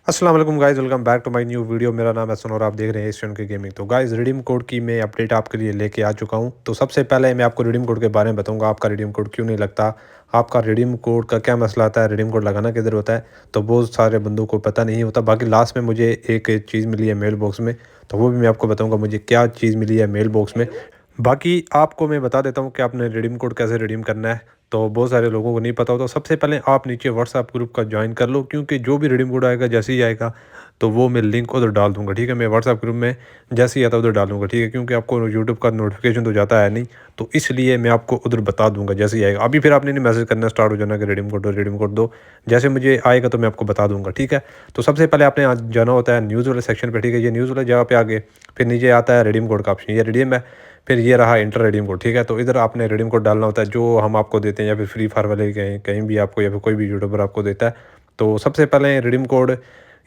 अस्सलाम वालेकुम guys, welcome back to my new video. मेरा नाम है सुन और आप देख रहे हैं एशियन के गेमिंग। तो गाइस, रिडीम कोड की मैं अपडेट आपके लिए लेके आ चुका हूं। तो सबसे पहले मैं आपको रिडीम कोड के बारे में बताऊंगा, आपका रिडीम कोड क्यों नहीं लगता, आपका रिडीम कोड का क्या मसला आता है, रिडीम कोड लगाना किधर होता है। तो बहुत सारे बंदों को पता नहीं होता। बाकी लास्ट में मुझे एक चीज़ मिली है मेल बॉक्स में, तो वो भी मैं आपको बताऊँगा मुझे क्या चीज़ मिली है मेल बॉक्स में। बाकी आपको मैं बता देता हूँ कि आपने रिडीम कोड कैसे रिडीम करना है। तो बहुत सारे लोगों को नहीं पता होता। सबसे पहले आप नीचे व्हाट्सएप ग्रुप का ज्वाइन कर लो, क्योंकि जो भी रिडीम कोड आएगा जैसे ही आएगा तो वो मैं लिंक उधर डाल दूंगा। ठीक है, मैं व्हाट्सएप ग्रुप में जैसे ही आता उधर डालूंगा। ठीक है, क्योंकि आपको यूट्यूब का नोटिफिकेशन तो जाता है नहीं, तो इसलिए मैं आपको उधर बता दूंगा जैसे ही आएगा। अभी फिर आपने नहीं मैसेज करना स्टार्ट हो जाना कि रिडीम कोड दो। जैसे मुझे आएगा तो मैं आपको बता दूंगा। ठीक है, तो सबसे पहले आपने आज जाना होता है न्यूज़ वाले सेक्शन पर। ठीक है, ये न्यूज़ वाले जगह पे आगे फिर नीचे आता है रिडीम कोड का ऑप्शन, ये रिडीम है। फिर ये रहा इंटर रिडीम कोड। ठीक है, तो इधर आपने रिडीम कोड डालना होता है जो हम आपको देते हैं, या फिर फ्री फायर वाले कहीं कहीं भी आपको, या फिर कोई भी यूट्यूबर आपको देता है। तो सबसे पहले रिडीम कोड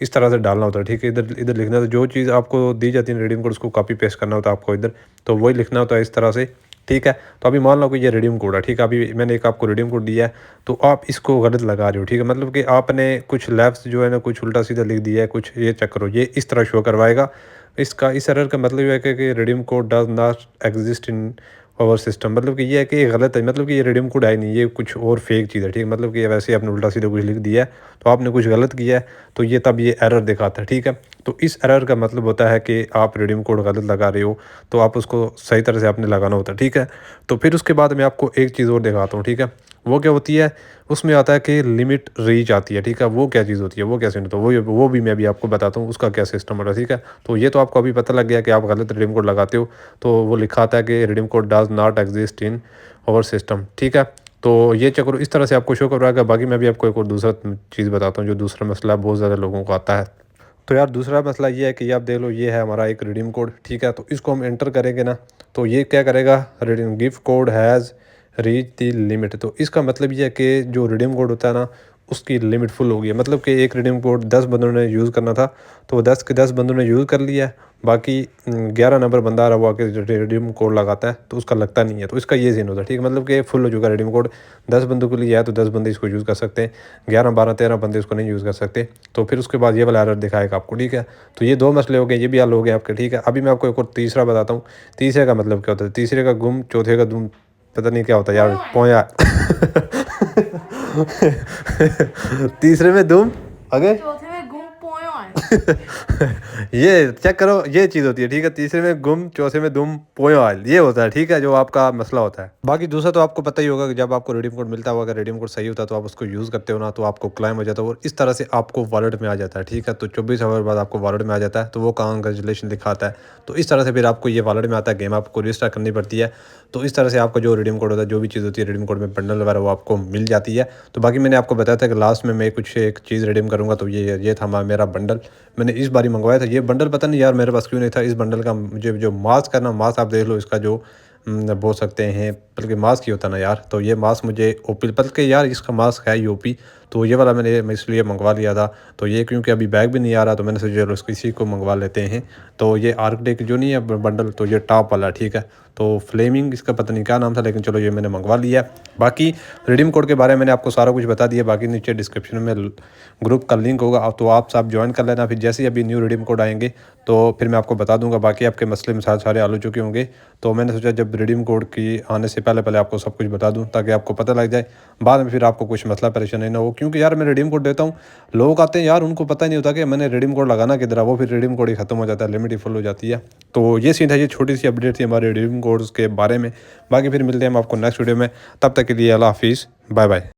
इस तरह से डालना होता है। ठीक है, इधर इधर लिखना होता है, जो चीज़ आपको दी जाती है रिडीम कोड उसको कॉपी पेस्ट करना होता है आपको इधर। तो वही लिखना होता है इस तरह से। ठीक है, तो अभी मान लो कि ये रिडीम कोड है। ठीक है, अभी मैंने एक आपको रिडीम कोड दिया है, तो आप इसको गलत लगा रहे हो। ठीक है, मतलब कि आपने कुछ लेफ्ट जो है ना कुछ उल्टा सीधा लिख दिया है, कुछ ये चेक करो, ये इस तरह शो करवाएगा। इसका इस एरर का मतलब ये है कि redeem code does not exist इन और सिस्टम, मतलब कि ये है कि ये गलत है, मतलब कि ये रिडीम कोड है नहीं, ये कुछ और फेक चीज़ है। ठीक है, मतलब कि ये वैसे ही आपने उल्टा सीधा कुछ लिख दिया है, तो आपने कुछ गलत किया है, तो ये तब ये एरर दिखाता है। ठीक है, तो इस एरर का मतलब होता है कि आप रिडीम कोड गलत लगा रहे हो, तो आप उसको सही तरह से आपने लगाना होता है। ठीक है, तो फिर उसके बाद मैं आपको एक चीज़ और दिखाता हूँ। ठीक है, वो क्या होती है, उसमें आता है कि लिमिट रीच आती है। ठीक है, वो क्या चीज़ होती है, वो कैसे, तो वो भी मैं अभी आपको बताता हूँ उसका क्या सिस्टम होता है। ठीक है, तो ये तो आपको अभी पता लग गया कि आप गलत रिडीम कोड लगाते हो, तो वो लिखा आता है कि redeem code does not exist in our system. ठीक है, तो ये चेक करो, इस तरह से आपको शो करवाएगा। बाकी मैं भी आपको एक और दूसरा चीज़ बताता हूँ, जो दूसरा मसला बहुत ज़्यादा लोगों को आता है। तो यार दूसरा मसला ये है कि आप देख लो, ये है हमारा एक रिडीम कोड। ठीक है, तो इसको हम एंटर करेंगे ना, तो ये क्या करेगा, redeem gift code has reach the limit. तो इसका मतलब ये है कि जो रिडीम कोड होता है ना, उसकी लिमिट फुल हो गई है। मतलब कि एक रिडीम कोड 10 बंदों ने यूज़ करना था, तो 10 के 10 बंदों ने यूज़ कर लिया है। बाकी 11 नंबर बंदा आ रहा, वो आके रिडीम कोड लगाता है तो उसका लगता नहीं है। तो इसका ये सीन होता है। ठीक है, मतलब कि फुल हो चुका रिडीम कोड। 10 बंदों के लिए है तो 10 बंदे इसको यूज़ कर सकते हैं, 11 12 13 बंदे इसको नहीं यूज़ कर सकते। तो फिर उसके बाद ये वाला एरर दिखाएगा आपको। ठीक है, तो ये दो मसले हो गए, ये भी हल हो गए आपके। ठीक है, अभी मैं आपको एक और तीसरा बताता हूँ। तीसरे का मतलब क्या होता है, तीसरे का गुम, चौथे का दुम, पता नहीं क्या होता है यार, पोया। तीसरे में दुम, आगे चौथे में गुम पोयो है। ये चेक करो, ये चीज़ होती है। ठीक है, तीसरे में गुम, चौथे में दुम, पोयो आयल, ये होता है। ठीक है, जो आपका मसला होता है। बाकी दूसरा तो आपको पता ही होगा कि जब आपको रिडीम कोड मिलता होगा, अगर रिडीम कोड सही होता है तो आप उसको यूज़ करते हो ना, तो आपको क्लाइम हो जाता है और इस तरह से आपको वॉलेट में आ जाता है। ठीक है, तो 24 आवर बाद आपको वॉलेट में आ जाता है, तो वो कांग्रेचुलेशन दिखाता है। तो इस तरह से फिर आपको ये वॉलेट में आता है, गेम आपको रजिस्टर करनी पड़ती है। तो इस तरह से आपका जो रिडीम कोड होता है, जो भी चीज़ होती है रिडीम कोड में बंडल वगैरह, वो आपको मिल जाती है। तो बाकी मैंने आपको बताया था कि लास्ट में मैं कुछ एक चीज़ रिडीम करूँगा, तो ये था मेरा बंडल। मैंने इस बारी मंगवाया था ये बंडल, पता नहीं यार मेरे पास क्यों नहीं था। इस बंडल का मुझे जो मास्क है ना, मास्क आप देख लो, इसका जो बोल सकते हैं, बल्कि मास्क ही होता ना यार। तो ये मास्क मुझे ओपी, बल्कि यार इसका मास्क है यूपी, तो ये वाला मैं इसलिए मंगवा लिया था। तो ये क्योंकि अभी बैग भी नहीं आ रहा, तो मैंने सोचा चलो इसी को मंगवा लेते हैं। तो ये आर्कटेक जो नहीं है बंडल, तो ये टॉप वाला। ठीक है, तो फ्लेमिंग इसका पता नहीं क्या नाम था, लेकिन चलो ये मैंने मंगवा लिया। बाकी रिडीम कोड के बारे में मैंने आपको सारा कुछ बता दिया। बाकी नीचे डिस्क्रिप्शन में ग्रुप का लिंक होगा, तो आप सब ज्वाइन कर लेना। फिर जैसे ही अभी न्यू रिडीम कोड आएंगे तो फिर मैं आपको बता दूंगा। बाकी आपके मसले मसाइल सारे हल हो चुके होंगे, तो मैंने सोचा जब रिडीम कोड की आने से पहले पहले आपको सब कुछ बता दूं, ताकि आपको पता लग जाए, बाद में फिर आपको कुछ मसला परेशानी ना हो। क्योंकि यार मैं रिडीम कोड देता हूँ, लोग आते हैं यार, उनको पता नहीं होता कि मैंने रिडीम कोड लगाना किधर है, वो फिर रिडीम कोड ही खत्म हो जाता है, लिमिट ही फुल हो जाती है। तो ये सीन है, ये छोटी सी अपडेट थी हमारे रिडीम कोड्स के बारे में। बाकी फिर मिलते हैं हम आपको नेक्स्ट वीडियो में, तब तक के लिए अल्लाह हाफिज़, बाय बाय।